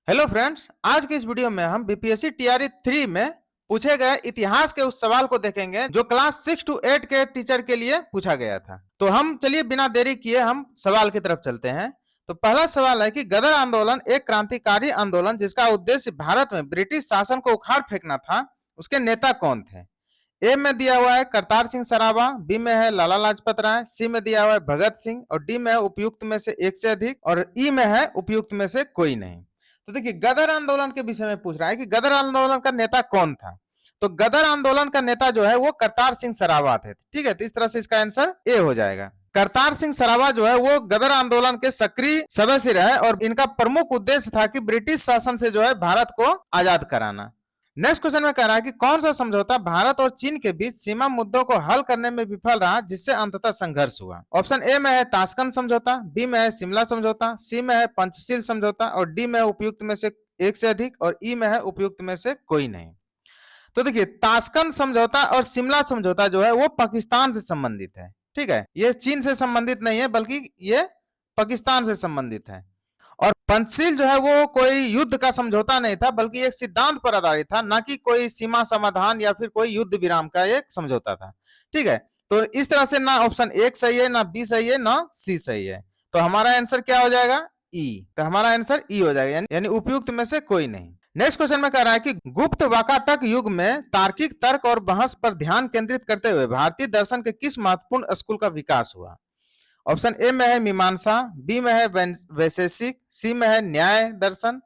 Hello friends, आज के इस वीडियो में हम बीपीएससी टीआरई 3 में पूछे गए इतिहास के उस सवाल को देखेंगे जो क्लास 6 to 8 के टीचर के लिए पूछा गया था। तो हम चलिए बिना देरी किए हम सवाल की तरफ चलते हैं। तो पहला सवाल है कि गदर आंदोलन एक क्रांतिकारी आंदोलन जिसका उद्देश्य भारत में ब्रिटिश शासन को उखाड़ फेंकना था, उसके नेता कौन थे? ए में दिया हुआ है करतार सिंह सराभा, बी में है लाला लाजपत राय, सी में दिया हुआ है भगत सिंह और डी में है उपयुक्त में से एक से अधिक और ई में है उपयुक्त में से कोई नहीं। तो देखिए गदर आंदोलन के विषय में पूछ रहा है कि गदर आंदोलन का नेता कौन था। तो गदर आंदोलन का नेता जो है वो करतार सिंह सराभा थे। ठीक है, तो इस तरह से इसका आंसर ए हो जाएगा। करतार सिंह सराभा जो है वो गदर आंदोलन के सक्रिय सदस्य रहे और इनका प्रमुख उद्देश्य था कि ब्रिटिश शासन से जो है भारत को आजाद कराना। नेक्स्ट क्वेश्चन में कह रहा है कि कौन सा समझौता भारत और चीन के बीच सीमा मुद्दों को हल करने में विफल रहा जिससे अंततः संघर्ष हुआ? ऑप्शन ए में है ताशकंद समझौता, बी में है शिमला समझौता, सी में है पंचशील समझौता और डी में है उपयुक्त में से एक से अधिक और ई में है उपयुक्त में से कोई नहीं। तो देखिए ताशकंद समझौता और शिमला समझौता जो है वो पाकिस्तान से संबंधित है। ठीक है, ये चीन से संबंधित नहीं है बल्कि ये पाकिस्तान से संबंधित है। और पंचशील जो है वो कोई युद्ध का समझौता नहीं था बल्कि एक सिद्धांत पर आधारित था, ना कि कोई सीमा समाधान या फिर कोई युद्ध विराम का एक समझौता था। ठीक है, तो इस तरह से ना ऑप्शन एक सही है, ना बी सही है, ना सी सही है। तो हमारा आंसर क्या हो जाएगा? ई। तो हमारा आंसर ई हो जाएगा, यानी उपयुक्त में से कोई नहीं। नेक्स्ट क्वेश्चन में कह रहा है कि गुप्त वाकाटक युग में तार्किक तर्क और बहस पर ध्यान केंद्रित करते हुए भारतीय दर्शन के किस महत्वपूर्ण स्कूल का विकास हुआ? ऑप्शन ए में है मीमांसा, बी में है वैशेषिक, सी में है न्याय दर्शन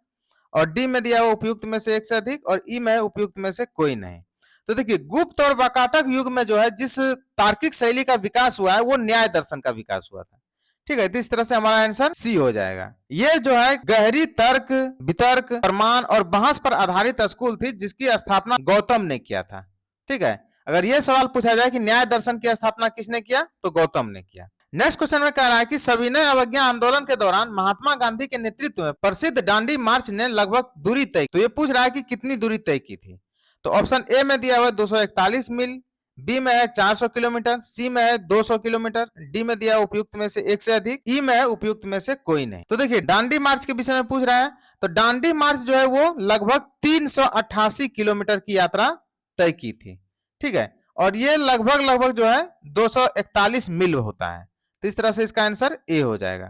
और डी में दिया हुआ उपयुक्त में से एक से अधिक और ई में है उपयुक्त में से कोई नहीं। तो देखिए गुप्त और वाकाटक युग में जो है जिस तार्किक शैली का विकास हुआ है वो न्याय दर्शन का विकास हुआ था। ठीक है, तो इस तरह से हमारा आंसर सी हो जाएगा। ये जो है गहरी तर्क, वितर्क, प्रमाण और बहस पर आधारित स्कूल थी जिसकी स्थापना गौतम ने किया था। ठीक है, अगर ये सवाल पूछा जाए कि न्याय दर्शन की स्थापना किसने किया, तो गौतम ने किया। नेक्स्ट क्वेश्चन में कह रहा है कि सविनय अवज्ञा आंदोलन के दौरान महात्मा गांधी के नेतृत्व में प्रसिद्ध दांडी मार्च ने लगभग दूरी तय, तो ये पूछ रहा है कि कितनी दूरी तय की थी। तो ऑप्शन ए में दिया हुआ 241 मील, बी में है 400 किलोमीटर, सी में है 200 किलोमीटर, डी में दिया उपयुक्त में से एक से अधिक, ई में है उपयुक्त में से कोई नहीं। तो देखिए दांडी मार्च के विषय में पूछ रहा है, तो दांडी मार्च जो है वो लगभग 388 किलोमीटर की यात्रा तय की थी। ठीक है, और ये लगभग जो है 241 मील होता है। तो इस तरह से इसका आंसर ए हो जाएगा।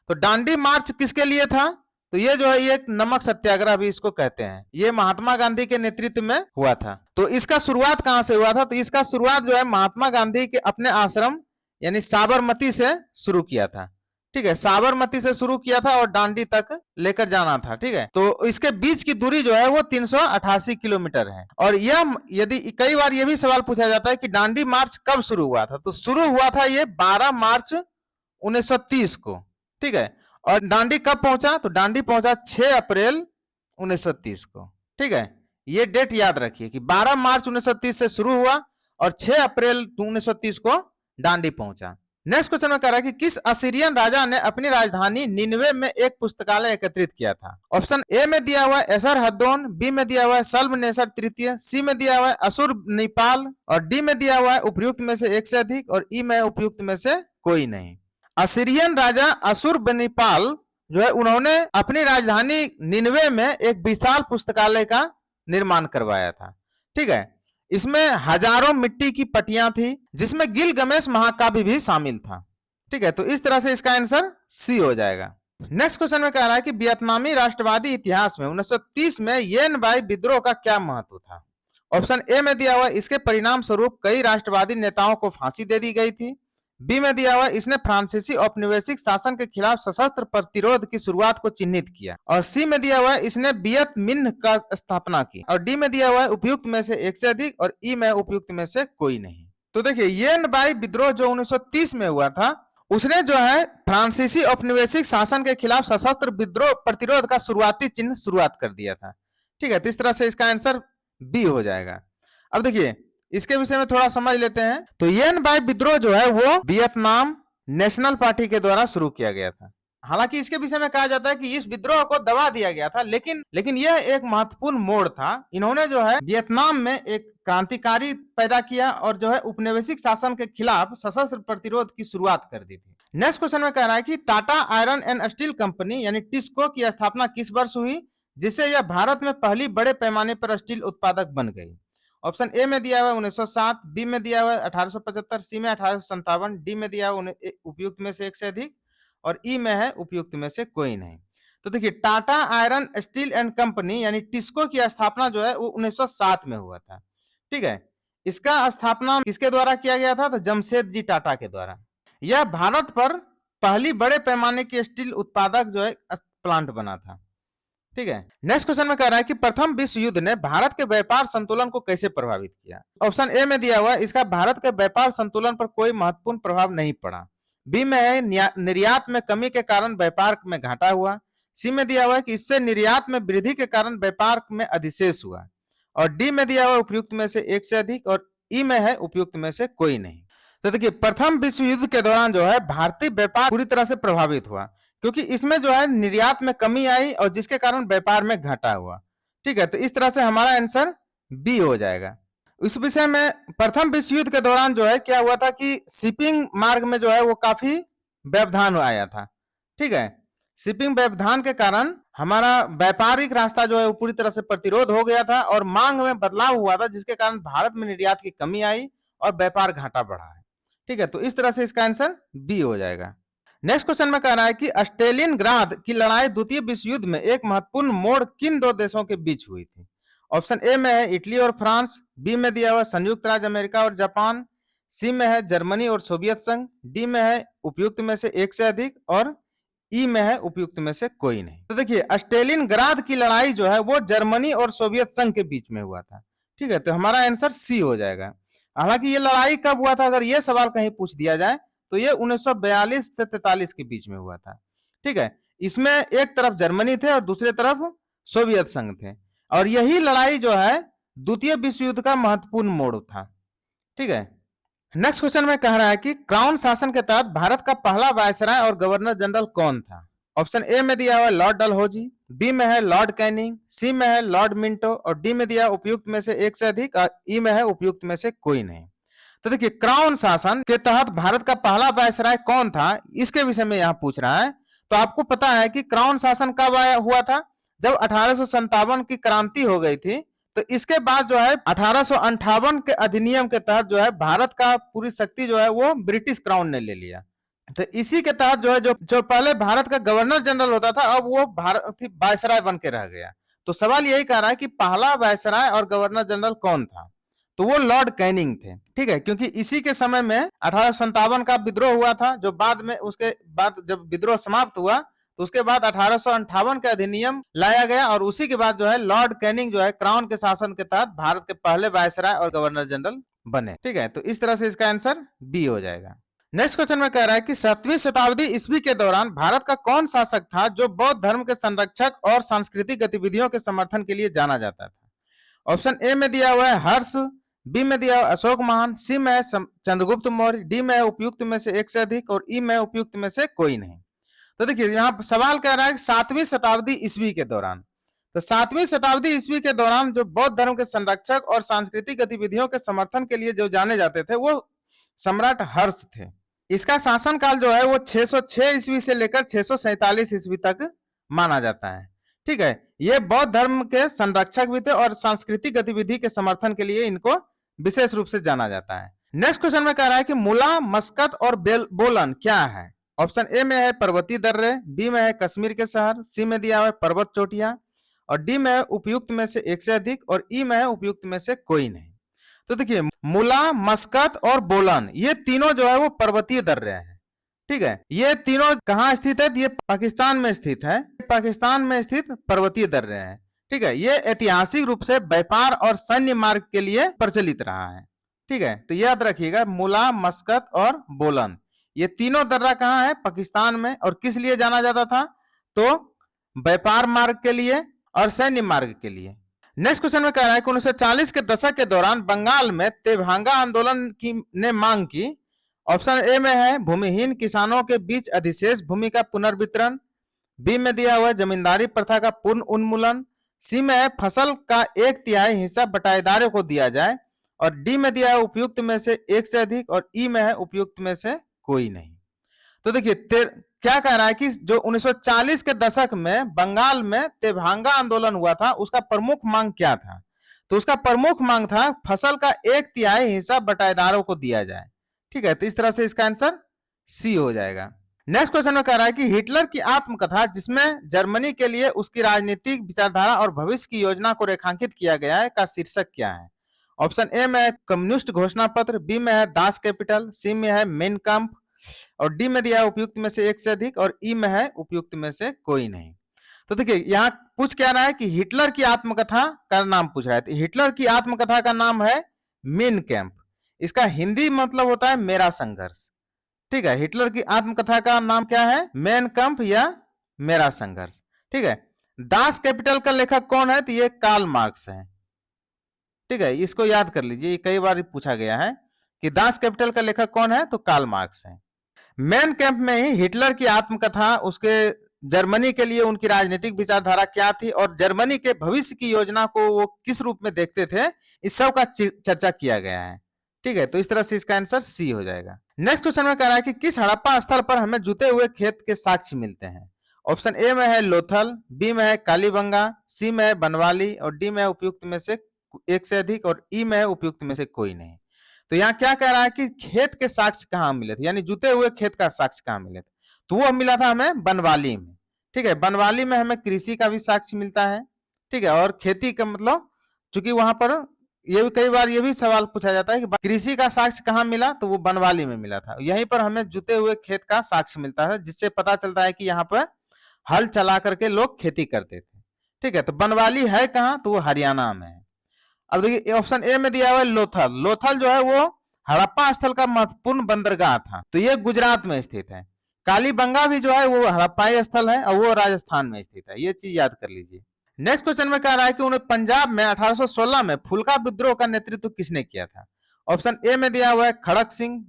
तो दांडी मार्च किसके लिए था? तो ये जो है ये एक नमक सत्याग्रह भी इसको कहते हैं, ये महात्मा गांधी के नेतृत्व में हुआ था। तो इसका शुरुआत कहां से हुआ था? तो इसका शुरुआत जो है महात्मा गांधी के अपने आश्रम यानी साबरमती से शुरू किया था। ठीक है, साबरमती से शुरू किया था और दांडी तक लेकर जाना था। ठीक है, तो इसके बीच की दूरी जो है वो 388 किलोमीटर है। और यह यदि कई बार ये भी सवाल पूछा जाता है कि दांडी मार्च कब शुरू हुआ था, तो शुरू हुआ था ये 12 मार्च 1930 को। ठीक है, और दांडी कब पहुंचा? तो दांडी पहुंचा 6 अप्रैल 1930 को। ठीक है, ये डेट याद रखिए कि 12 मार्च 1930 से शुरू हुआ और 6 अप्रैल 1930 को दांडी पहुंचा। नेक्स्ट क्वेश्चन में कह रहा है कि किस असीरियन राजा ने अपनी राजधानी निनवे में एक पुस्तकालय एकत्रित किया था? ऑप्शन ए में दिया हुआ है एसर हद्दोन, बी में दिया हुआ है सल्मनेसर तृतीय, सी में दिया हुआ है असुरबनिपाल और डी में दिया हुआ है उपयुक्त में से एक से अधिक और ई में उपयुक्त में से कोई नहीं। असीरियन राजा असुरबनिपाल जो है उन्होंने अपनी राजधानी निनवे में एक विशाल पुस्तकालय का निर्माण करवाया था। ठीक है, इसमें हजारों मिट्टी की पट्टियां थी जिसमें गिलगमेश महाकाव्य भी शामिल था। ठीक है, तो इस तरह से इसका आंसर सी हो जाएगा। नेक्स्ट क्वेश्चन में कह रहा है कि वियतनामी राष्ट्रवादी इतिहास में 1930 में येन बाई विद्रोह का क्या महत्व था? ऑप्शन ए में दिया हुआ इसके परिणाम स्वरूप कई राष्ट्रवादी नेताओं को फांसी दे दी गई थी, बी में दिया हुआ इसने फ्रांसीसी औपनिवेशिक शासन के खिलाफ सशस्त्र प्रतिरोध की शुरुआत को चिन्हित किया और सी में दिया हुआ इसने वियत मिन्ह का स्थापना की और डी में दिया हुआ उपयुक्त में से एक से अधिक और ई में उपयुक्त में से कोई नहीं। तो देखिए येन बाई विद्रोह जो 1930 में हुआ था उसने जो है फ्रांसीसी औपनिवेशिक शासन के खिलाफ सशस्त्र विद्रोह प्रतिरोध का शुरुआती चिन्ह शुरुआत कर दिया था। ठीक है, तो इस तरह से इसका आंसर बी हो जाएगा। अब देखिए इसके विषय में थोड़ा समझ लेते हैं। तो येन बाई विद्रोह जो है वो वियतनाम नेशनल पार्टी के द्वारा शुरू किया गया था। हालांकि इसके विषय में कहा जाता है कि इस विद्रोह को दबा दिया गया था, लेकिन यह एक महत्वपूर्ण मोड़ था। इन्होंने जो है वियतनाम में एक क्रांतिकारी पैदा किया और जो है उपनिवेशिक शासन के खिलाफ सशस्त्र प्रतिरोध की शुरुआत कर दी थी। नेक्स्ट क्वेश्चन में कह रहा है कि Tata iron and steel company यानी टिस्को की स्थापना किस वर्ष हुई? जिससे यह भारत में पहली बड़े पैमाने पर स्टील उत्पादक बन गई। ऑप्शन ए में दिया हुआ है 1907, बी में दिया हुआ है 1875, सी में 1857, डी में दिया हुआ है उपयुक्त में से एक से अधिक, और ई में है उपयुक्त में से कोई नहीं। तो देखिए, Tata iron steel and company यानी टिस्को की स्थापना जो है वो 1907 में हुआ था। ठीक है, इसका स्थापना किसके द्वारा किया गया था? तो जमशेद जी टाटा के द्वारा। यह भारत पर पहली बड़े पैमाने की स्टील उत्पादक जो है प्लांट बना था। ठीक है, नेक्स्ट क्वेश्चन में कह रहा है कि प्रथम विश्व युद्ध ने भारत के व्यापार संतुलन को कैसे प्रभावित किया? ऑप्शन ए में दिया हुआ है इसका भारत के व्यापार संतुलन पर कोई महत्वपूर्ण प्रभाव नहीं पड़ा। बी में है निर्यात में कमी के कारण व्यापार में घाटा हुआ। सी में दिया हुआ है कि इससे निर्यात में वृद्धि के कारण व्यापार में अधिशेष हुआ। और डी में दिया हुआ उपयुक्त में से एक से अधिक, और ई में है उपयुक्त में से कोई नहीं। तो देखिए, प्रथम विश्व युद्ध के दौरान जो है भारतीय व्यापार पूरी तरह से प्रभावित हुआ, क्योंकि इसमें जो है निर्यात में कमी आई और जिसके कारण व्यापार में घाटा हुआ। ठीक है, तो इस तरह से हमारा आंसर बी हो जाएगा। इस विषय में प्रथम विश्व युद्ध के दौरान जो है क्या हुआ था कि शिपिंग मार्ग में जो है वो काफी व्यवधान आया था। ठीक है, शिपिंग व्यवधान के कारण हमारा व्यापारिक रास्ता जो है वो पूरी तरह से प्रतिरोध हो गया था और मांग में बदलाव हुआ था, जिसके कारण भारत में निर्यात की कमी आई और व्यापार घाटा बढ़ा है। ठीक है, तो इस तरह से इसका आंसर बी हो जाएगा। नेक्स्ट क्वेश्चन में कह रहा है कि स्टेलिनग्राद की लड़ाई द्वितीय विश्व युद्ध में एक महत्वपूर्ण मोड़ किन दो देशों के बीच हुई थी? ऑप्शन ए में है इटली और फ्रांस, बी में दिया हुआ संयुक्त राज्य अमेरिका और जापान, सी में है जर्मनी और सोवियत संघ, डी में है उपयुक्त में से एक से अधिक, और ई में है उपयुक्त में से कोई नहीं। तो देखिए, स्टेलिनग्राद की लड़ाई जो है वो जर्मनी और सोवियत संघ के बीच में हुआ था। ठीक है, तो हमारा आंसर सी हो जाएगा। हालांकि ये लड़ाई कब हुआ था, अगर ये सवाल कहीं पूछ दिया जाए तो ये 1942 से 43 के बीच में हुआ था। ठीक है, इसमें एक तरफ जर्मनी थे और दूसरे तरफ सोवियत संघ थे, और यही लड़ाई जो है द्वितीय विश्व युद्ध का महत्वपूर्ण मोड़ था। ठीक है, नेक्स्ट क्वेश्चन में कह रहा है कि क्राउन शासन के तहत भारत का पहला वायसराय और गवर्नर जनरल कौन था? ऑप्शन ए में दिया हुआ है लॉर्ड डलहौजी, बी में है लॉर्ड कैनिंग, सी में है लॉर्ड मिंटो, और डी में दिया उपयुक्त में से एक से अधिक, और ई में है उपयुक्त में से कोई नहीं। तो देखिए, क्राउन शासन के तहत भारत का पहला वायसराय कौन था, इसके विषय में यहाँ पूछ रहा है। तो आपको पता है कि क्राउन शासन कब हुआ था? जब 1857 की क्रांति हो गई थी, तो इसके बाद जो है 1858 के अधिनियम के तहत जो है भारत का पूरी शक्ति जो है वो ब्रिटिश क्राउन ने ले लिया। तो इसी के तहत जो है जो पहले भारत का गवर्नर जनरल होता था, अब वो भारत वायसराय बन के रह गया। तो सवाल यही कह रहा है कि पहला वायसराय और गवर्नर जनरल कौन था? तो वो लॉर्ड कैनिंग थे। ठीक है, क्योंकि इसी के समय में 1857 का विद्रोह हुआ था, जो बाद में उसके बाद जब विद्रोह समाप्त हुआ तो उसके बाद 1858 का अधिनियम लाया गया, और उसी के बाद जो है लॉर्ड कैनिंग जो है क्राउन के शासन के तहत भारत के पहले वायसराय और गवर्नर जनरल बने। ठीक है, तो इस तरह से इसका आंसर बी हो जाएगा। नेक्स्ट क्वेश्चन में कह रहा है कि 7वीं शताब्दी ईस्वी के दौरान भारत का कौन शासक था जो बौद्ध धर्म के संरक्षक और सांस्कृतिक गतिविधियों के समर्थन के लिए जाना जाता था? ऑप्शन ए में दिया हुआ है हर्ष, बी में दिया हुआ अशोक महान, सी में है चंद्रगुप्त मौर्य, डी में है उपयुक्त में से एक से अधिक, और ई में उपयुक्त में से कोई नहीं। तो देखिए, यहाँ सवाल कह रहा है कि 7वीं शताब्दी ईस्वी के दौरान, तो 7वीं शताब्दी ईस्वी के दौरान जो बौद्ध धर्म के संरक्षक और सांस्कृतिक गतिविधियों के समर्थन के लिए जो जाने जाते थे वो सम्राट हर्ष थे। इसका शासनकाल जो है वो 606 ईस्वी से लेकर 647 ईस्वी तक माना जाता है। ठीक है, ये बौद्ध धर्म के संरक्षक भी थे और सांस्कृतिक गतिविधि के समर्थन के लिए इनको विशेष रूप से जाना जाता है। नेक्स्ट क्वेश्चन में कह रहा है कि मुला, मस्कत और बोलन क्या है? ऑप्शन ए में है पर्वतीय दर्रे, बी में है कश्मीर के शहर, सी में दिया हुआ है पर्वत चोटियां, और डी में है उपयुक्त में से एक से अधिक, और ई में है उपयुक्त में से कोई नहीं। तो देखिए, मुला, मस्कत और बोलन ये तीनों जो है वो पर्वतीय दर्रे हैं। ठीक है, ये तीनों कहाँ स्थित है? ये पाकिस्तान में स्थित है। पाकिस्तान में स्थित पर्वतीय दर्रे हैं। ठीक है, ये ऐतिहासिक रूप से व्यापार और सैन्य मार्ग के लिए प्रचलित रहा है। ठीक है, तो याद रखिएगा, मुला, मस्कत और बोलन ये तीनों दर्रा कहाँ है? पाकिस्तान में। और किस लिए जाना जाता था? तो व्यापार मार्ग के लिए और सैन्य मार्ग के लिए। नेक्स्ट क्वेश्चन में कह रहा है कि 1940 के दशक के दौरान बंगाल में तेभांगा आंदोलन की ने मांग की। ऑप्शन ए में है भूमिहीन किसानों के बीच अधिशेष भूमि का पुनर्वितरण, बी में दिया हुआ है जमींदारी प्रथा का पूर्ण उन्मूलन, सी में है फसल का 1/3 हिस्सा बटाईदारों को दिया जाए, और डी में दिया है उपयुक्त में से एक से अधिक, और ई में है उपयुक्त में से कोई नहीं। तो देखिए, क्या कह रहा है कि जो 1940 के दशक में बंगाल में तेभांगा आंदोलन हुआ था, उसका प्रमुख मांग क्या था? तो उसका प्रमुख मांग था फसल का 1/3 हिस्सा बटाईदारों को दिया जाए। ठीक है, तो इस तरह से इसका आंसर सी हो जाएगा। नेक्स्ट क्वेश्चन में कह रहा है कि हिटलर की आत्मकथा जिसमें जर्मनी के लिए उसकी राजनीतिक विचारधारा और भविष्य की योजना को रेखांकित किया गया है का शीर्षक क्या है? ऑप्शन ए में है कम्युनिस्ट घोषणा पत्र, बी में है दास कैपिटल, सी में है मेन कैंप और डी में दिया है उपयुक्त में से एक से अधिक और ई में है उपयुक्त में से कोई नहीं। तो देखिए यहाँ पूछ क्या रहा है कि हिटलर की आत्मकथा का नाम पूछ रहा है। तो हिटलर की आत्मकथा का नाम है मेन कैंप। इसका हिंदी मतलब होता है मेरा संघर्ष। ठीक है, हिटलर की आत्मकथा का नाम क्या है? मेन कैंप या मेरा संघर्ष। ठीक है, दास कैपिटल का लेखक कौन है? तो ये कार्ल मार्क्स है। ठीक है, इसको याद कर लीजिए, कई बार पूछा गया है कि दास कैपिटल का लेखक कौन है, तो कार्ल मार्क्स है। मेन कैंप में ही हिटलर की आत्मकथा, उसके जर्मनी के लिए उनकी राजनीतिक विचारधारा क्या थी और जर्मनी के भविष्य की योजना को वो किस रूप में देखते थे, इस सब का चर्चा किया गया है। ठीक है, तो इस तरह से इसका आंसर सी हो जाएगा। नेक्स्ट क्वेश्चन में कह रहा है कि किस हड़प्पा स्थल पर हमें जुते हुए खेत के साक्ष्य मिलते हैं? ऑप्शन ए में है लोथल, बी में है कालीबंगा, सी में है बनवाली और डी में है उपयुक्त में से एक से अधिक और ई में है उपयुक्त में से कोई नहीं। तो यहाँ क्या कह रहा है कि खेत के साक्ष्य कहाँ मिले थे, यानी जुते हुए खेत का साक्ष्य कहाँ मिले थे? तो वो मिला था हमें बनवाली में। ठीक है, बनवाली में हमें कृषि का भी साक्ष्य मिलता है। ठीक है, और खेती का मतलब चूंकि वहां पर ये भी कई बार ये भी सवाल पूछा जाता है कि कृषि का साक्ष्य कहाँ मिला, तो वो बनवाली में मिला था। यहीं पर हमें जुते हुए खेत का साक्ष्य मिलता है, जिससे पता चलता है कि यहाँ पर हल चला करके लोग खेती करते थे। ठीक है, तो बनवाली है कहाँ, तो वो हरियाणा में है। अब देखिए ऑप्शन ए में दिया हुआ है लोथल। लोथल जो है वो हड़प्पा स्थल का महत्वपूर्ण बंदरगाह था, तो ये गुजरात में स्थित है। कालीबंगा भी जो है वो हड़प्पाई स्थल है और वो राजस्थान में स्थित है, ये चीज याद कर लीजिए। नेक्स्ट क्वेश्चन में कह रहा है कि उन्हें पंजाब में 1816 में फुल्का विद्रोह का नेतृत्व किसने किया था? ऑप्शन ए में दिया हुआ है खड़क सिंह,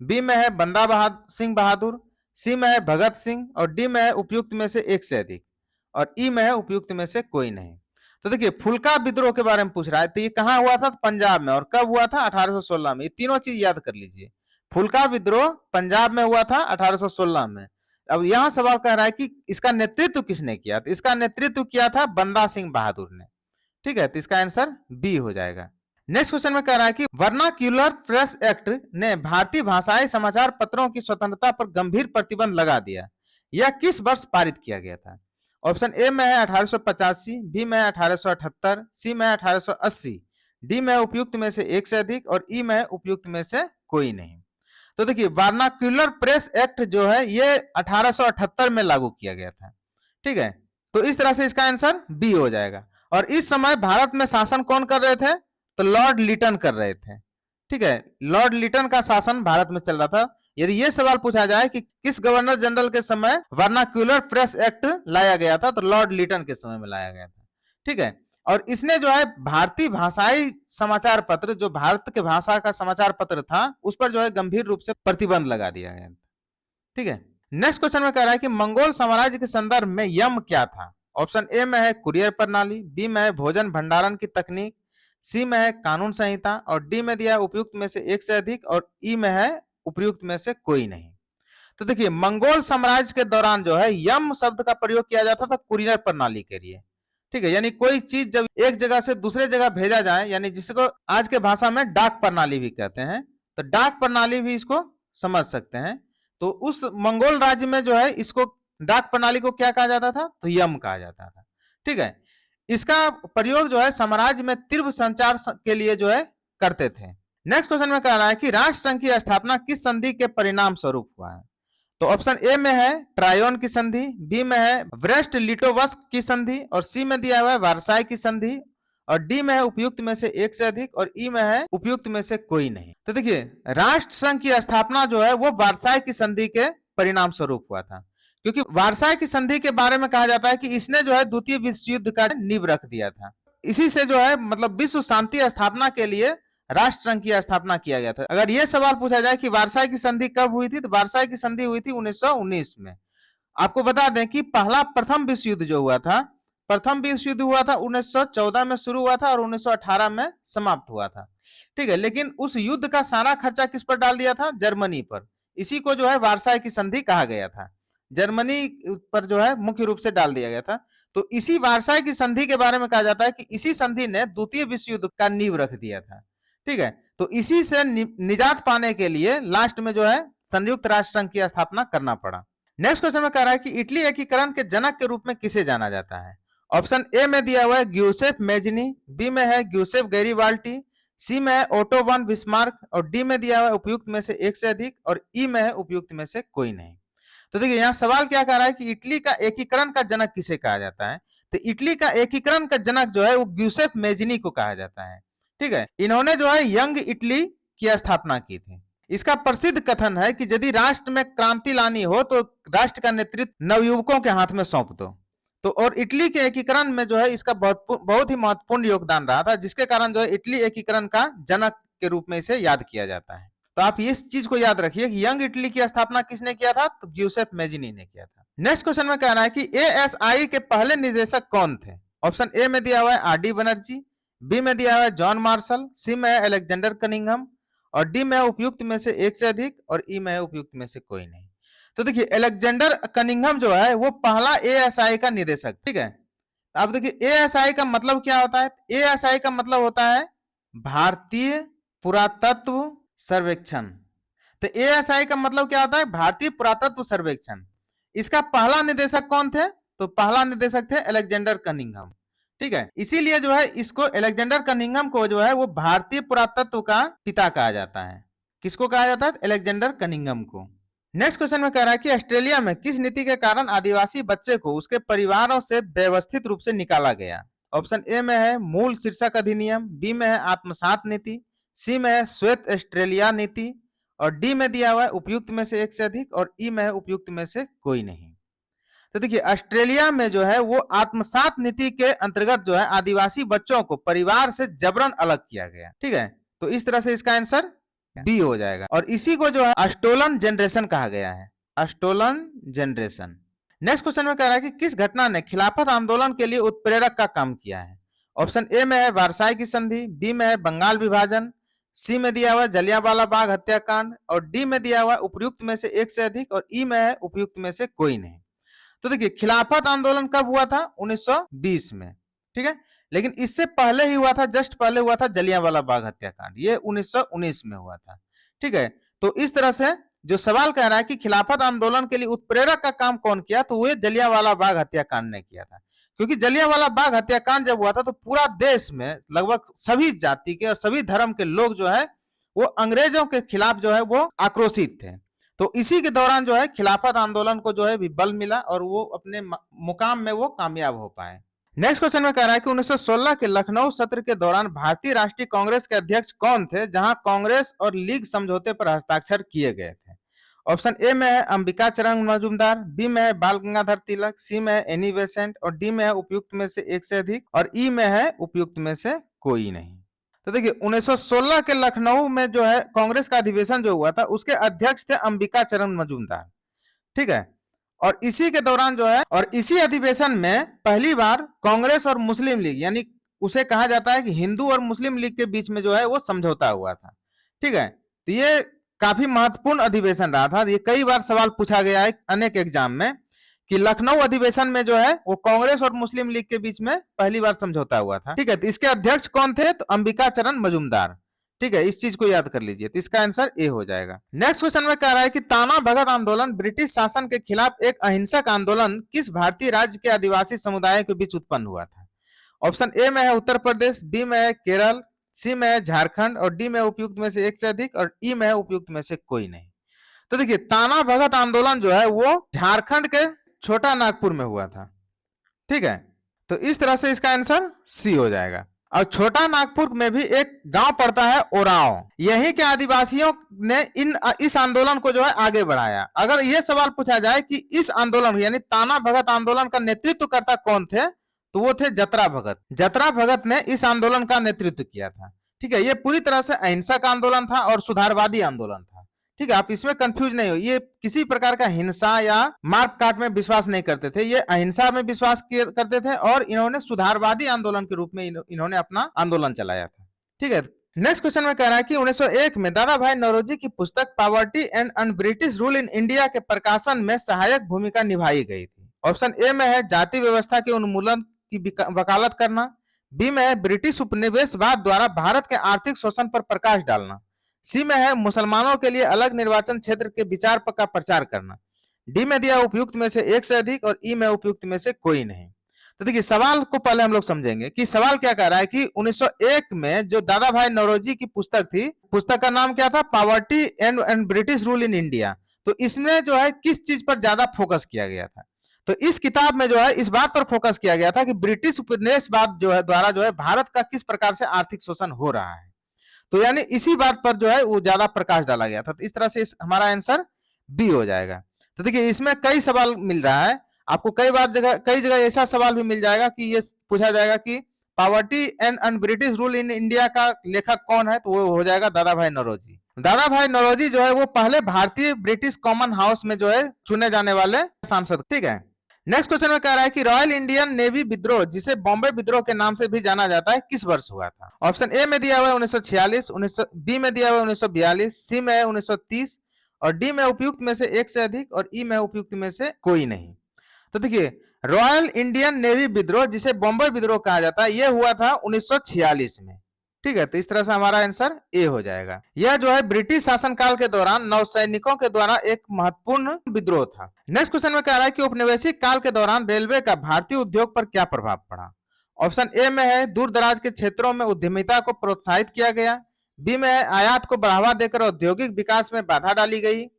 बी में है बंदा सिंह बहादुर, सी में है भगत सिंह और डी में है उपयुक्त में से एक से अधिक और ई में है उपयुक्त में से कोई नहीं। तो देखिए फुल्का विद्रोह के बारे में पूछ रहा है, तो ये कहाँ हुआ था? पंजाब में। और कब हुआ था? 1816 में। ये तीनों चीज याद कर लीजिए। फुल्का विद्रोह पंजाब में हुआ था 1816 में। अब यहाँ सवाल कह रहा है कि इसका नेतृत्व किसने किया? तो इसका नेतृत्व किया था बंदा सिंह बहादुर ने। ठीक है, तो इसका आंसर बी हो जाएगा। नेक्स्ट क्वेश्चन में कह रहा है कि वर्नाक्यूलर प्रेस एक्ट ने भारतीय भाषाई समाचार पत्रों की स्वतंत्रता पर गंभीर प्रतिबंध लगा दिया। यह किस वर्ष पारित किया गया था? ऑप्शन ए में है 1885, बी में है 1878, सी में है 1880, डी में है उपयुक्त में से एक से अधिक और ई में है उपयुक्त में से कोई नहीं। तो देखिए वर्नाक्यूलर प्रेस एक्ट जो है ये 1878 में लागू किया गया था। ठीक है, तो इस तरह से इसका आंसर बी हो जाएगा। और इस समय भारत में शासन कौन कर रहे थे? तो लॉर्ड लिटन कर रहे थे। ठीक है, लॉर्ड लिटन का शासन भारत में चल रहा था। यदि ये सवाल पूछा जाए कि किस गवर्नर जनरल के समय वर्नाक्यूलर प्रेस एक्ट लाया गया था, तो लॉर्ड लिटन के समय में लाया गया था। ठीक है, और इसने जो है भारतीय भाषाई समाचार पत्र, जो भारत के भाषा का समाचार पत्र था, उस पर जो है गंभीर रूप से प्रतिबंध लगा दिया गया। ठीक है, नेक्स्ट क्वेश्चन में कह रहा है कि मंगोल साम्राज्य के संदर्भ में यम क्या था? ऑप्शन ए में है कुरियर प्रणाली, बी में है भोजन भंडारण की तकनीक, सी में है कानून संहिता और डी में दिया उपयुक्त में से एक से अधिक और ई में है उपयुक्त में से कोई नहीं। तो देखिए मंगोल साम्राज्य के दौरान जो है यम शब्द का प्रयोग किया जाता था कुरियर प्रणाली के लिए। ठीक है, यानी कोई चीज जब एक जगह से दूसरे जगह भेजा जाए, यानी जिसको आज के भाषा में डाक प्रणाली भी कहते हैं, तो डाक प्रणाली भी इसको समझ सकते हैं। तो उस मंगोल राज्य में जो है इसको डाक प्रणाली को क्या कहा जाता था? तो यम कहा जाता था। ठीक है, इसका प्रयोग जो है साम्राज्य में तीव्र संचार के लिए जो है करते थे। नेक्स्ट क्वेश्चन में कह रहा है कि राष्ट्र संघ की स्थापना किस संधि के परिणाम स्वरूप हुआ है? तो ऑप्शन ए में है ट्रायोन की संधि, बी में है ब्रेस्ट लिटोवस्क की संधि और सी में दिया हुआ है वार्साई की संधि और डी में है उपयुक्त में से एक से अधिक और ई में है उपयुक्त में से कोई नहीं। तो देखिए राष्ट्र संघ की स्थापना जो है वो वार्साई की संधि के परिणाम स्वरूप हुआ था, क्योंकि वार्साई की संधि के बारे में कहा जाता है कि इसने जो है द्वितीय विश्व युद्ध का नींव रख दिया था। इसी से जो है मतलब विश्व शांति स्थापना के लिए राष्ट्र संघ की स्थापना किया गया था। अगर यह सवाल पूछा जाए कि वार्साई की संधि कब हुई थी, तो वार्साई की संधि हुई थी 1919 में। आपको बता दें कि प्रथम विश्व युद्ध जो हुआ था, प्रथम विश्व युद्ध हुआ था 1914 में शुरू हुआ था और 1918 में समाप्त हुआ था। ठीक है, लेकिन उस युद्ध का सारा खर्चा किस पर डाल दिया था? जर्मनी पर। इसी को जो है वार्साई की संधि कहा गया था। जर्मनी पर जो है मुख्य रूप से डाल दिया गया था। तो इसी वार्साई की संधि के बारे में कहा जाता है कि इसी संधि ने द्वितीय विश्व युद्ध का नींव रख दिया था। ठीक है, तो इसी से निजात पाने के लिए लास्ट में जो है संयुक्त राष्ट्र संघ की स्थापना करना पड़ा। नेक्स्ट क्वेश्चन में कह रहा है कि इटली एकीकरण के जनक के रूप में किसे जाना जाता है? ऑप्शन ए में दिया हुआ है ग्यूसेफ मेजनी, बी में है ग्यूसेफ गैरीबाल्टी, सी में है ओटो वन बिस्मार्क और डी में दिया हुआ है उपयुक्त में से एक से अधिक और ई में है उपयुक्त में से कोई नहीं। तो देखिए यहाँ सवाल क्या कह रहा है कि इटली का एकीकरण का जनक किसे कहा जाता है? तो इटली का एकीकरण का जनक जो है वो ग्यूसेफ मेजनी को कहा जाता है। ठीक है, इन्होंने जो है यंग इटली की स्थापना की थी। इसका प्रसिद्ध कथन है कि यदि राष्ट्र में क्रांति लानी हो तो राष्ट्र का नेतृत्व नवयुवकों के हाथ में सौंप दो। तो और इटली के एकीकरण में जो है इसका बहुत ही महत्वपूर्ण योगदान रहा था, जिसके कारण जो है इटली एकीकरण का जनक के रूप में इसे याद किया जाता है। तो आप इस चीज को याद रखिए कि यंग इटली की स्थापना किसने किया था? तो ग्यूसेफ मेजिनी ने किया था। नेक्स्ट क्वेश्चन में कह रहा है कि एएसआई के पहले निदेशक कौन थे? ऑप्शन ए में दिया हुआ है आर.डी. बनर्जी, बी में दिया हुआ है जॉन मार्शल, सी में है अलेक्जेंडर कनिंघम और डी में है उपयुक्त में से एक से अधिक और ई में है उपयुक्त में से कोई नहीं। तो देखिए अलेक्जेंडर कनिंघम जो है वो पहला एएसआई का निदेशक। ठीक है, अब देखिए एएसआई का मतलब क्या होता है? एएसआई का मतलब होता है भारतीय पुरातत्व सर्वेक्षण। तो एएसआई का मतलब क्या होता है? भारतीय पुरातत्व सर्वेक्षण। इसका पहला निदेशक कौन थे? तो पहला निदेशक थे अलेक्जेंडर कनिंघम। ठीक है, इसीलिए जो है इसको अलेक्जेंडर कनिंघम को जो है वो भारतीय पुरातत्व का पिता कहा जाता है। किसको कहा जाता है? अलेक्जेंडर कनिंघम को। नेक्स्ट क्वेश्चन में कह रहा है कि ऑस्ट्रेलिया में किस नीति के कारण आदिवासी बच्चे को उसके परिवारों से व्यवस्थित रूप से निकाला गया? ऑप्शन ए में है मूल शीर्षक अधिनियम, बी में है आत्मसात नीति, सी में है श्वेत ऑस्ट्रेलिया नीति और डी में दिया हुआ है उपयुक्त में से एक से अधिक और ई में है उपयुक्त में से कोई नहीं। तो देखिए ऑस्ट्रेलिया में जो है वो आत्मसात नीति के अंतर्गत जो है आदिवासी बच्चों को परिवार से जबरन अलग किया गया। ठीक है, तो इस तरह से इसका आंसर बी हो जाएगा और इसी को जो है अस्टोलन जनरेशन कहा गया है, अस्टोलन जनरेशन। नेक्स्ट क्वेश्चन में कह रहा है कि किस घटना ने खिलाफत आंदोलन के लिए उत्प्रेरक का काम किया है? ऑप्शन ए में है वार्साई की संधि, बी में है बंगाल विभाजन, सी में दिया हुआ जलियांवाला बाग हत्याकांड और डी में दिया हुआ उपयुक्त में से एक से अधिक और ई में है उपयुक्त में से कोई नहीं। तो देखिए खिलाफत आंदोलन कब हुआ था? 1920 में। ठीक है, लेकिन इससे पहले ही हुआ था, जस्ट पहले हुआ था जलियांवाला बाग हत्याकांड, ये 1919 में हुआ था। ठीक है, तो इस तरह से जो सवाल कह रहा है कि खिलाफत आंदोलन के लिए उत्प्रेरक का काम कौन किया, तो वो जलियांवाला बाग हत्याकांड ने किया था। क्योंकि जलियांवाला बाग हत्याकांड जब हुआ था तो पूरा देश में लगभग सभी जाति के और सभी धर्म के लोग जो है वो अंग्रेजों के खिलाफ जो है वो आक्रोशित थे। तो इसी के दौरान जो है खिलाफत आंदोलन को जो है भी बल मिला और वो अपने मुकाम में वो कामयाब हो पाए। नेक्स्ट क्वेश्चन में कह रहा है कि 1916 के लखनऊ सत्र के दौरान भारतीय राष्ट्रीय कांग्रेस के अध्यक्ष कौन थे, जहां कांग्रेस और लीग समझौते पर हस्ताक्षर किए गए थे? ऑप्शन ए में है अंबिका चरण मजूमदार, बी में है बाल गंगाधर तिलक, सी में है एनी बेसेंट और डी में है उपयुक्त में से एक से अधिक और ई में है उपयुक्त में से कोई नहीं। तो देखिए 1916 के लखनऊ में जो है कांग्रेस का अधिवेशन जो हुआ था उसके अध्यक्ष थे अंबिका चरण मजूमदार। ठीक है, और इसी के दौरान जो है और इसी अधिवेशन में पहली बार कांग्रेस और मुस्लिम लीग, यानी उसे कहा जाता है कि हिंदू और मुस्लिम लीग के बीच में जो है वो समझौता हुआ था। ठीक है, तो ये काफी महत्वपूर्ण अधिवेशन रहा था। ये कई बार सवाल पूछा गया है अनेक एग्जाम में कि लखनऊ अधिवेशन में जो है वो कांग्रेस और मुस्लिम लीग के बीच में पहली बार समझौता हुआ था। ठीक है, तो इसके अध्यक्ष कौन थे? तो अंबिका चरण मजूमदार। ठीक है, इस चीज को याद कर लीजिए, तो इसका आंसर ए हो जाएगा। नेक्स्ट क्वेश्चन में कह रहा है कि ताना भगत आंदोलन ब्रिटिश शासन के खिलाफ एक अहिंसक आंदोलन किस भारतीय राज्य के आदिवासी समुदाय के बीच उत्पन्न हुआ था? ऑप्शन ए में है उत्तर प्रदेश, बी में है केरल, सी में है झारखंड और डी में उपयुक्त में से एक से अधिक और ई में है उपयुक्त में से कोई नहीं। तो देखिए ताना भगत आंदोलन जो है वो झारखंड के छोटा नागपुर में हुआ था। ठीक है, तो इस तरह से इसका आंसर सी हो जाएगा। और छोटा नागपुर में भी एक गांव पड़ता है ओराव, यहीं के आदिवासियों ने इस आंदोलन को जो है आगे बढ़ाया। अगर ये सवाल पूछा जाए कि इस आंदोलन यानी ताना भगत आंदोलन का नेतृत्वकर्ता कौन थे, तो वो थे जतरा भगत। जतरा भगत ने इस आंदोलन का नेतृत्व किया था। ठीक है, ये पूरी तरह से अहिंसक आंदोलन था और सुधारवादी आंदोलन था। ठीक है, आप इसमें कंफ्यूज नहीं हो, ये किसी प्रकार का हिंसा या मार काट में विश्वास नहीं करते थे, ये अहिंसा में विश्वास करते थे और इन्होंने सुधारवादी आंदोलन के रूप में इन्होंने अपना आंदोलन चलाया था। ठीक है, नेक्स्ट क्वेश्चन में कह रहा है कि 1901 में दादा भाई नौरोजी की पुस्तक poverty and un British rule in India के प्रकाशन में सहायक भूमिका निभाई गई थी। ऑप्शन ए में है जाति व्यवस्था के उन्मूलन की वकालत करना, बी में है ब्रिटिश उपनिवेशवाद द्वारा भारत के आर्थिक शोषण पर प्रकाश डालना, सी में है मुसलमानों के लिए अलग निर्वाचन क्षेत्र के विचार का प्रचार करना, डी में दिया उपयुक्त में से एक से अधिक और ई में उपयुक्त में से कोई नहीं। तो देखिए सवाल को पहले हम लोग समझेंगे कि सवाल क्या कह रहा है कि 1901 में जो दादा भाई नौरोजी की पुस्तक थी, पुस्तक का नाम क्या था, poverty and British rule in India. तो इसमें जो है किस चीज पर ज्यादा फोकस किया गया था, तो इस किताब में जो है इस बात पर फोकस किया गया था कि ब्रिटिश उपनिवेशवाद जो है द्वारा जो है भारत का किस प्रकार से आर्थिक शोषण हो रहा है। तो यानी इसी बात पर जो है वो ज्यादा प्रकाश डाला गया था। तो इस तरह से हमारा आंसर बी हो जाएगा। तो देखिए इसमें कई सवाल मिल रहा है आपको, कई जगह ऐसा सवाल भी मिल जाएगा कि ये पूछा जाएगा कि poverty and British rule in India का लेखक कौन है, तो वो हो जाएगा दादा भाई नौरोजी। दादा भाई नौरोजी जो है वो पहले भारतीय ब्रिटिश कॉमन हाउस में जो है चुने जाने वाले सांसद। ठीक है, नेक्स्ट क्वेश्चन में कह रहा है कि रॉयल इंडियन नेवी विद्रोह जिसे बॉम्बे विद्रोह के नाम से भी जाना जाता है किस वर्ष हुआ था। ऑप्शन ए में दिया हुआ है 1946, बी में दिया हुआ है 1942, सी में है 1930 और डी में उपयुक्त में से एक से अधिक और ई में उपयुक्त में से कोई नहीं। तो देखिए रॉयल इंडियन नेवी विद्रोह जिसे बॉम्बे विद्रोह कहा जाता है यह हुआ था 1946 में। ठीक है, तो इस तरह से हमारा आंसर ए हो जाएगा। यह जो है ब्रिटिश शासनकाल के दौरान नौसैनिकों के द्वारा एक महत्वपूर्ण विद्रोह था। नेक्स्ट क्वेश्चन में कह रहा है कि औपनिवेशिक काल के दौरान रेलवे का भारतीय उद्योग पर क्या प्रभाव पड़ा। ऑप्शन ए में है दूर दराज के क्षेत्रों में उद्यमिता को प्रोत्साहित किया गया, बी में है आयात को बढ़ावा देकर औद्योगिक विकास में बाधा डाली गई,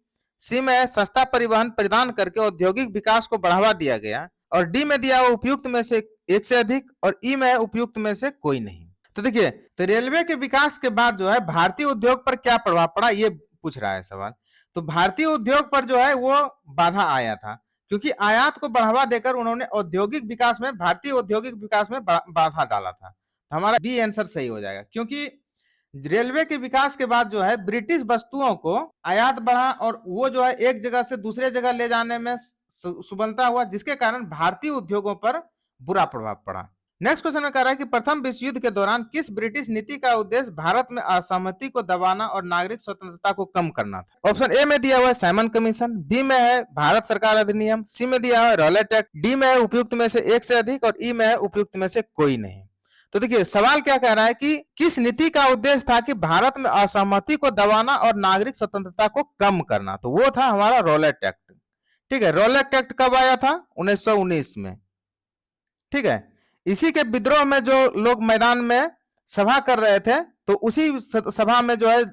सी में है सस्ता परिवहन प्रदान करके औद्योगिक विकास को बढ़ावा दिया गया और डी में दिया उपयुक्त में से एक से अधिक और ई में उपयुक्त में से कोई नहीं। तो देखिए तो रेलवे के विकास के बाद जो है भारतीय उद्योग पर क्या प्रभाव पड़ा ये पूछ रहा है सवाल। तो भारतीय उद्योग पर जो है वो बाधा आया था क्योंकि आयात को बढ़ावा देकर उन्होंने औद्योगिक विकास में भारतीय औद्योगिक विकास में बाधा डाला था। तो हमारा बी आंसर सही हो जाएगा क्योंकि रेलवे के विकास के बाद जो है ब्रिटिश वस्तुओं को आयात बढ़ा और वो जो है एक जगह से दूसरे जगह ले जाने में सुगमता हुआ जिसके कारण भारतीय उद्योगों पर बुरा प्रभाव पड़ा। नेक्स्ट क्वेश्चन में कह रहा है कि प्रथम विश्व युद्ध के दौरान किस ब्रिटिश नीति का उद्देश्य भारत में असहमति को दबाना और नागरिक स्वतंत्रता को कम करना था। ऑप्शन ए में दिया हुआ है साइमन कमीशन, बी में है भारत सरकार अधिनियम, सी में दिया हुआ है रॉलेट एक्ट, डी में है उपयुक्त में से एक से अधिक और ई में है उपयुक्त में से कोई नहीं। तो देखिए सवाल क्या कह रहा है कि किस नीति का उद्देश्य था कि भारत में असहमति को दबाना और नागरिक स्वतंत्रता को कम करना, तो वो था हमारा रॉलेट एक्ट। ठीक है, रॉलेट एक्ट कब आया था 1919 में। ठीक है, इसी के विद्रोह में जो लोग मैदान में सभा कर रहे थे तो उसी सभा में जो है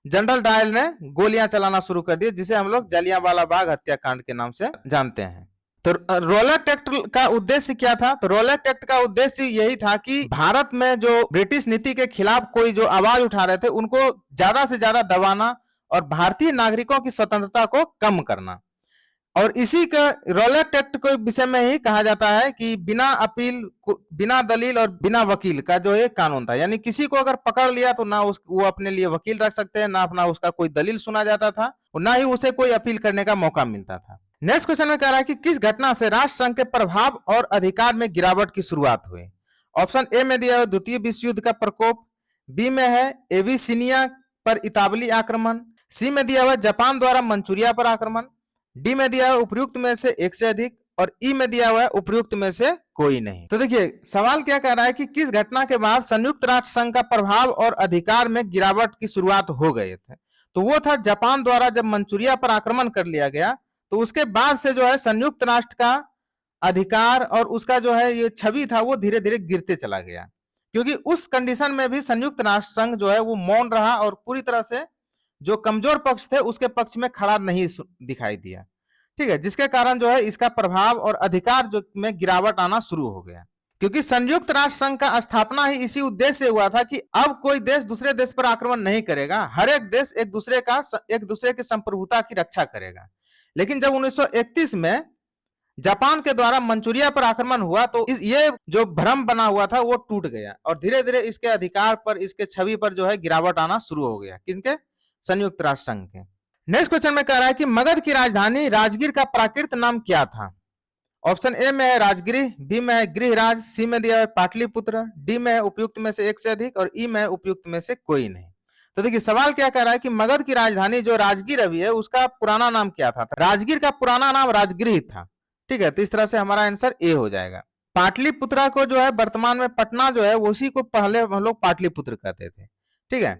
जनरल डायल ने गोलियां चलाना शुरू कर दी जिसे हम लोग जलियांवाला बाग हत्याकांड के नाम से जानते हैं। तो रॉलेट एक्ट का उद्देश्य क्या था, तो रॉलेट एक्ट का उद्देश्य यही था कि भारत में जो ब्रिटिश नीति के खिलाफ कोई जो आवाज उठा रहे थे उनको ज्यादा से ज्यादा दबाना और भारतीय नागरिकों की स्वतंत्रता को कम करना। और इसी का रॉलेट एक्ट के विषय में ही कहा जाता है कि बिना अपील, बिना दलील और बिना वकील का जो है कानून था, यानी किसी को अगर पकड़ लिया तो ना वो अपने लिए वकील रख सकते हैं, ना अपना उसका कोई दलील सुना जाता था और ना ही उसे कोई अपील करने का मौका मिलता था। नेक्स्ट क्वेश्चन में कह रहा है कि किस घटना से राष्ट्र संघ के प्रभाव और अधिकार में गिरावट की शुरुआत हुई। ऑप्शन ए में दिया है द्वितीय विश्व युद्ध का प्रकोप, बी में है एबिसिनिया पर इतावली आक्रमण, सी में दिया हुआ जापान द्वारा मंचूरिया पर आक्रमण, डी में दिया है उपयुक्त में से एक से अधिक और ई में दिया हुआ है उपयुक्त में से कोई नहीं। तो देखिए सवाल क्या कह रहा है कि किस घटना के बाद संयुक्त राष्ट्र संघ का प्रभाव और अधिकार में गिरावट की शुरुआत हो गए थे, तो वो था जापान द्वारा जब मंचूरिया पर आक्रमण कर लिया गया तो उसके बाद से जो है संयुक्त राष्ट्र का अधिकार और उसका जो है ये छवि था वो धीरे धीरे गिरते चला गया क्योंकि उस कंडीशन में भी संयुक्त राष्ट्र संघ जो है वो मौन रहा और पूरी तरह से जो कमजोर पक्ष थे उसके पक्ष में खड़ा नहीं दिखाई दिया। ठीक है, जिसके कारण जो है इसका प्रभाव और अधिकार जो में गिरावट आना शुरू हो गया क्योंकि संयुक्त राष्ट्र संघ का स्थापना ही इसी उद्देश्य से हुआ था कि अब कोई देश दूसरे देश पर आक्रमण नहीं करेगा, हर एक देश एक दूसरे की संप्रभुता की रक्षा करेगा। लेकिन जब 1931 में जापान के द्वारा मंचूरिया पर आक्रमण हुआ तो ये जो भ्रम बना हुआ था वो टूट गया और धीरे धीरे इसके अधिकार पर, इसके छवि पर जो है गिरावट आना शुरू हो गया। किसके? संयुक्त राष्ट्र संघ के। नेक्स्ट क्वेश्चन में कह रहा है कि मगध की राजधानी राजगीर का प्राकृत नाम क्या था। ऑप्शन ए में है राजगृह, बी में है गृहराज, सी में दिया है पाटलिपुत्र, डी में है उपयुक्त में से एक से अधिक और ई में है उपयुक्त में से कोई नहीं। तो देखिए सवाल क्या कह रहा है कि मगध की राजधानी जो राजगीर अभी है उसका पुराना नाम क्या था? राजगीर का पुराना नाम राजगृह था। ठीक है, तो इस तरह से हमारा आंसर ए हो जाएगा। पाटलिपुत्रा को जो है वर्तमान में पटना जो है उसी को पहले हम लोग पाटलिपुत्र कहते थे। ठीक है,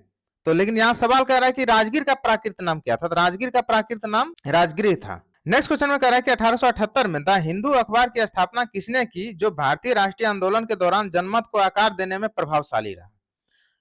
तो लेकिन यहाँ सवाल कह रहा है कि राजगीर का प्राकृत नाम क्या था? तो राजगीर का प्राकृत नाम राजगृह था। नेक्स्ट क्वेश्चन में कह रहा है कि 1878 में द हिंदू अखबार की स्थापना किसने की जो भारतीय राष्ट्रीय आंदोलन के दौरान जनमत को आकार देने में प्रभावशाली रहा?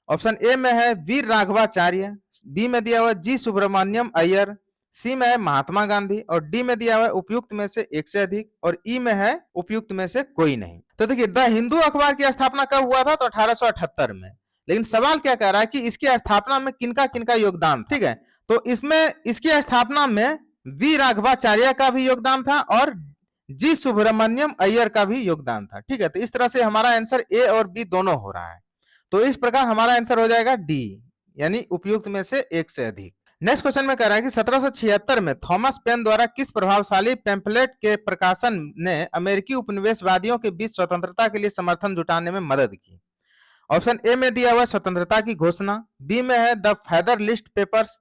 ऑप्शन ए में है वीर राघवाचार्य, बी में दिया हुआ जी सुब्रमण्यम अय्यर, सी में है महात्मा गांधी और डी में दिया हुआ उपयुक्त में से एक से अधिक और ई में है उपयुक्त में से कोई नहीं। तो देखिए द हिंदू अखबार की स्थापना कब हुआ था? तो 1878 में। लेकिन सवाल क्या कह रहा है कि इसकी स्थापना में किनका किनका योगदान? ठीक है, तो इसमें इसकी स्थापना में वी राघवाचार्य का भी योगदान था और जी सुब्रमण्यम अय्यर का भी योगदान था। ठीक है, तो इस तरह से हमारा आंसर ए और बी दोनों हो रहा है। तो इस प्रकार हमारा आंसर हो जाएगा डी, यानी उपयुक्त में से एक से अधिक। नेक्स्ट क्वेश्चन में कह रहा है कि 1776 में थॉमस पेन द्वारा किस प्रभावशाली पैम्फलेट के प्रकाशन ने अमेरिकी उपनिवेशवादियों के बीच स्वतंत्रता के लिए समर्थन जुटाने में मदद की? ऑप्शन ए में दिया हुआ स्वतंत्रता की घोषणा, बी में है द फेदर लिस्ट पेपर्स,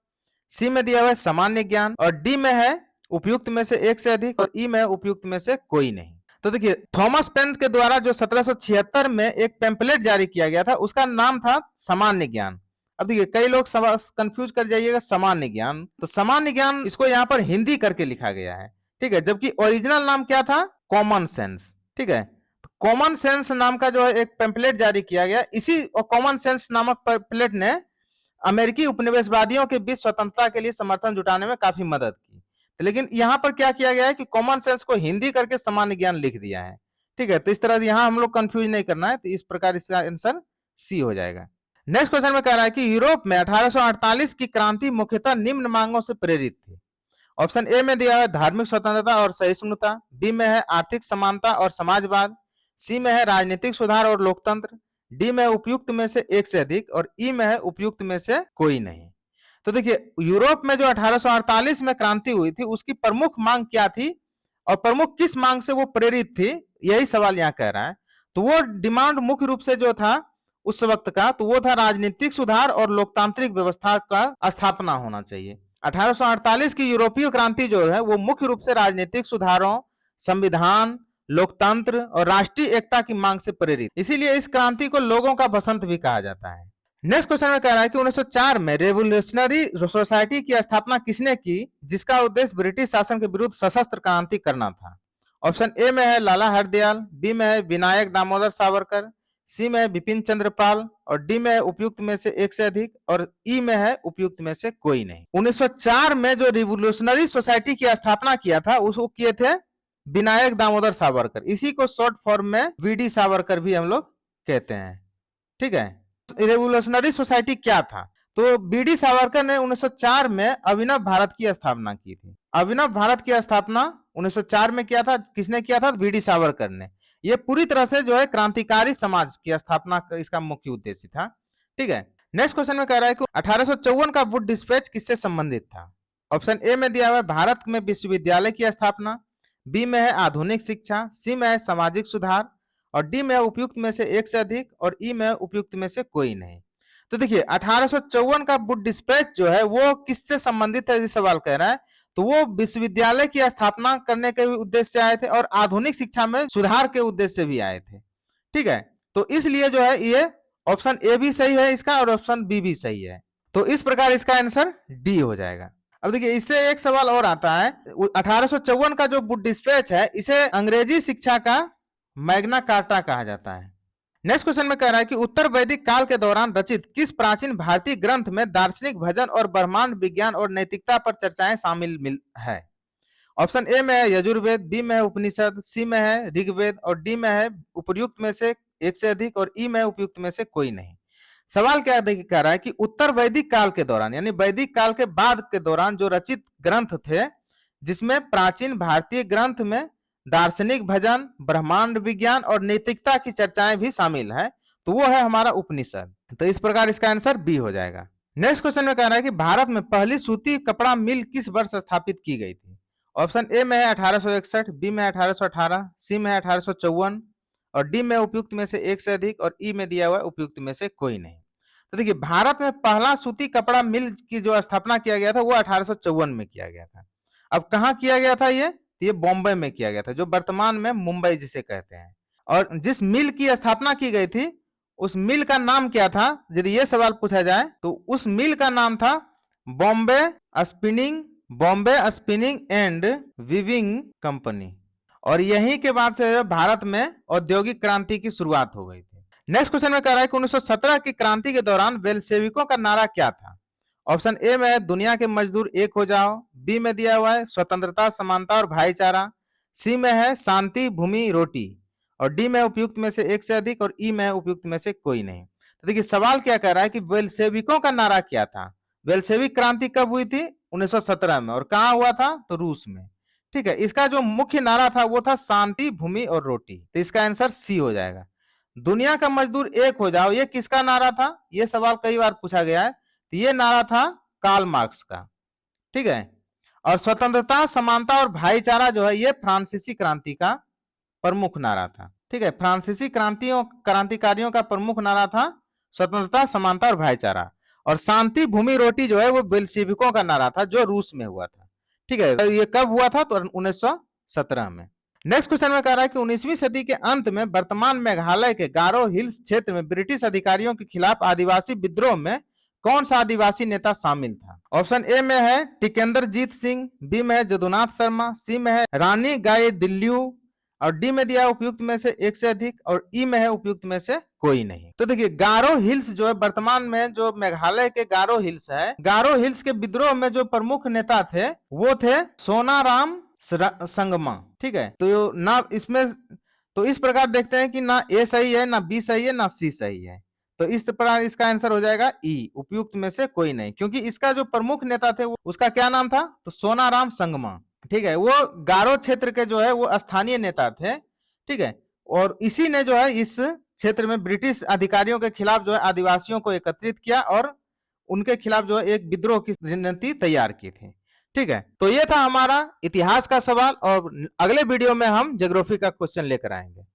सी में दिया हुआ है सामान्य ज्ञान और डी में है उपयुक्त में से एक से अधिक और ई में उपयुक्त में से कोई नहीं। तो देखिए थॉमस पेन के द्वारा जो 1776 में एक पैम्पलेट जारी किया गया था उसका नाम था सामान्य ज्ञान। अब देखिए कई लोग कंफ्यूज कर जाइएगा सामान्य ज्ञान, तो सामान्य ज्ञान इसको यहाँ पर हिंदी करके लिखा गया है। ठीक है, जबकि ओरिजिनल नाम क्या था? Common sense. ठीक है, कॉमन सेंस नाम का जो है एक पैम्पलेट जारी किया गया, इसी कॉमन सेंस नामक पैम्पलेट ने अमेरिकी उपनिवेशवादियों के बीच स्वतंत्रता के लिए समर्थन जुटाने में काफी मदद की। लेकिन यहाँ पर क्या किया गया है कि कॉमन सेंस को हिंदी करके सामान्य ज्ञान लिख दिया है। ठीक है, तो इस तरह से यहाँ हम लोग कंफ्यूज नहीं करना है, तो इस प्रकार इसका आंसर सी हो जाएगा। नेक्स्ट क्वेश्चन में कह रहा है कि यूरोप में 1848 की क्रांति मुख्यतः निम्न मांगों से प्रेरित थी। ऑप्शन ए में दिया है धार्मिक स्वतंत्रता और सहिष्णुता, बी में है आर्थिक समानता और समाजवाद, सी में है राजनीतिक सुधार और लोकतंत्र, डी में उपयुक्त में से एक से अधिक और ई में है उपयुक्त में से कोई नहीं। तो देखिए यूरोप में जो 1848 में क्रांति हुई थी उसकी प्रमुख मांग क्या थी और प्रमुख किस मांग से वो प्रेरित थी, यही सवाल यहाँ कह रहा है। तो वो डिमांड मुख्य रूप से जो था उस वक्त का, तो वो था राजनीतिक सुधार और लोकतांत्रिक व्यवस्था का स्थापना होना चाहिए। 1848 की यूरोपीय क्रांति जो है वो मुख्य रूप से राजनीतिक सुधारों, संविधान, लोकतंत्र और राष्ट्रीय एकता की मांग से प्रेरित, इसीलिए इस क्रांति को लोगों का बसंत भी कहा जाता है। नेक्स्ट क्वेश्चन में कह रहा है कि 1904 में रेवोल्यूशनरी सोसाइटी की स्थापना किसने की जिसका उद्देश्य ब्रिटिश शासन के विरुद्ध सशस्त्र क्रांति करना था? ऑप्शन ए में है लाला हरदयाल, बी में है विनायक दामोदर सावरकर, सी में है बिपिन चंद्र पाल और डी में है उपयुक्त में से एक से अधिक और ई में है उपयुक्त में से कोई नहीं। 1904 में जो रिवोल्यूशनरी सोसाइटी की स्थापना किया था उसको किए थे विनायक दामोदर सावरकर, इसी को शॉर्ट फॉर्म में वीडी सावरकर भी हम लोग कहते हैं। ठीक है, रेवोल्यूशनरी सोसाइटी क्या था? तो बीडी सावरकर ने 1904 में अभिनव भारत की स्थापना की थी। अभिनव भारत की स्थापना 1904 में किया था, किसने किया था? बीडी सावरकर ने। ये पूरी तरह से जो है क्रांतिकारी समाज की स्थापना इसका मुख्य उद्देश्य था। ठीक है, नेक्स्ट क्वेश्चन में कह रहा है कि 1854 का वुड डिस्पैच किससे संबंधित था? ऑप्शन ए में दिया हुआ है भारत में विश्वविद्यालय की स्थापना, बी में है आधुनिक शिक्षा, सी में है सामाजिक सुधार और डी में उपयुक्त में से एक से अधिक और ई में उपयुक्त में से कोई नहीं। तो देखिए 1854 का वुड डिस्पैच जो है वो किससे संबंधित है, सवाल कह रहा है। तो वो विश्वविद्यालय की स्थापना करने के उद्देश्य से आए थे और आधुनिक शिक्षा में सुधार के उद्देश्य से भी आए थे। ठीक है, तो इसलिए जो है ये ऑप्शन ए भी सही है इसका और ऑप्शन बी भी सही है, तो इस प्रकार इसका आंसर डी हो जाएगा। अब देखिए इससे एक सवाल और आता है, 1854 का जो वुड डिस्पैच है इसे अंग्रेजी शिक्षा का मैग्ना कार्टा कहा जाता है। नेक्स्ट क्वेश्चन में कह रहा है कि उत्तर वैदिक काल के दौरान रचित किस प्राचीन भारतीय ग्रंथ में दार्शनिक भजन और ब्रह्मांड विज्ञान और नैतिकता पर चर्चाएं शामिल है? ऑप्शन ए में है यजुर्वेद, बी में है उपनिषद, सी में है ऋग्वेद और डी में है उपयुक्त में से एक से अधिक और ई में उपयुक्त में से कोई नहीं। सवाल क्या कह रहा है कि उत्तर वैदिक काल के दौरान यानी वैदिक काल के बाद के दौरान जो रचित ग्रंथ थे जिसमें प्राचीन भारतीय ग्रंथ में दार्शनिक भजन, ब्रह्मांड विज्ञान और नैतिकता की चर्चाएं भी शामिल है, तो वो है हमारा उपनिषद। तो इस प्रकार इसका आंसर बी हो जाएगा। नेक्स्ट क्वेश्चन में कह रहा है कि भारत में पहली सूती कपड़ा मिल किस वर्ष स्थापित की गई थी? ऑप्शन ए में है 1861, बी में 1818, सी में है 1854 और डी में उपयुक्त में से एक से अधिक और ई में दिया हुआ है उपयुक्त में से कोई नहीं। तो देखिए, भारत में पहला सूती कपड़ा मिल की जो स्थापना किया गया था वो 1854 में किया गया था। अब कहाँ किया गया था ये बॉम्बे में किया गया था, जो वर्तमान में मुंबई जिसे कहते हैं। और जिस मिल की स्थापना की गई थी उस मिल का नाम क्या था, यदि ये सवाल पूछा जाए तो उस मिल का नाम था Bombay spinning and weaving company. और यहीं के बाद से भारत में औद्योगिक क्रांति की शुरुआत हो गई थी। नेक्स्ट क्वेश्चन में कह रहा है कि 1917 की क्रांति के दौरान बेलशेविकों का नारा क्या था। ऑप्शन ए में है दुनिया के मजदूर एक हो जाओ, बी में दिया हुआ है स्वतंत्रता, समानता और भाईचारा, सी में है शांति, भूमि, रोटी और डी में उपयुक्त में से एक से अधिक और ई में उपयुक्त में से कोई नहीं। तो देखिए, सवाल क्या कह रहा है कि बेलशेविकों का नारा क्या था। बेलशेविक क्रांति कब हुई थी? 1917 में। और कहाँ हुआ था? तो रूस में। ठीक है, इसका जो मुख्य नारा था वो था शांति, भूमि और रोटी। तो इसका आंसर सी हो जाएगा। दुनिया का मजदूर एक हो जाओ, ये किसका नारा था? ये सवाल कई बार पूछा गया है। तो ये नारा था कार्ल मार्क्स का। ठीक है, और स्वतंत्रता, समानता और भाईचारा जो है ये फ्रांसीसी क्रांति का प्रमुख नारा था। ठीक है, फ्रांसीसी क्रांतिकारियों का प्रमुख नारा था स्वतंत्रता, समानता और भाईचारा। और शांति, भूमि, रोटी जो है वो बेलशेविकों का नारा था जो रूस में हुआ था। ठीक है, तो ये कब हुआ था? तो 1917 में। नेक्स्ट क्वेश्चन में कह रहा है कि 19वीं सदी के अंत में वर्तमान मेघालय के गारो हिल्स क्षेत्र में ब्रिटिश अधिकारियों के खिलाफ आदिवासी विद्रोह में कौन सा आदिवासी नेता शामिल था। ऑप्शन ए में है टिकेंद्रजीत सिंह, बी में है जदुनाथ शर्मा, सी में है रानी गाय दिल्लू और डी में दिया उपयुक्त में से एक से अधिक और ई में है उपयुक्त में से कोई नहीं। तो देखिए, गारो हिल्स जो है वर्तमान में जो मेघालय के गारो हिल्स है, गारो हिल्स के विद्रोह में जो प्रमुख नेता थे वो थे सोनाराम संगमा। ठीक है, तो ना इसमें तो इस प्रकार देखते हैं कि ना ए सही है, ना बी सही है, ना सी सही है। तो इस प्रकार इसका आंसर हो जाएगा ई, उपयुक्त में से कोई नहीं, क्योंकि इसका जो प्रमुख नेता थे उसका क्या नाम था? तो सोनाराम संगमा। ठीक है, वो गारो क्षेत्र के जो है वो स्थानीय नेता थे। ठीक है, और इसी ने जो है इस क्षेत्र में ब्रिटिश अधिकारियों के खिलाफ जो है आदिवासियों को एकत्रित किया और उनके खिलाफ जो है एक विद्रोह की रणनीति तैयार की थी। ठीक है, तो ये था हमारा इतिहास का सवाल और अगले वीडियो में हम ज्योग्राफी का क्वेश्चन लेकर आएंगे।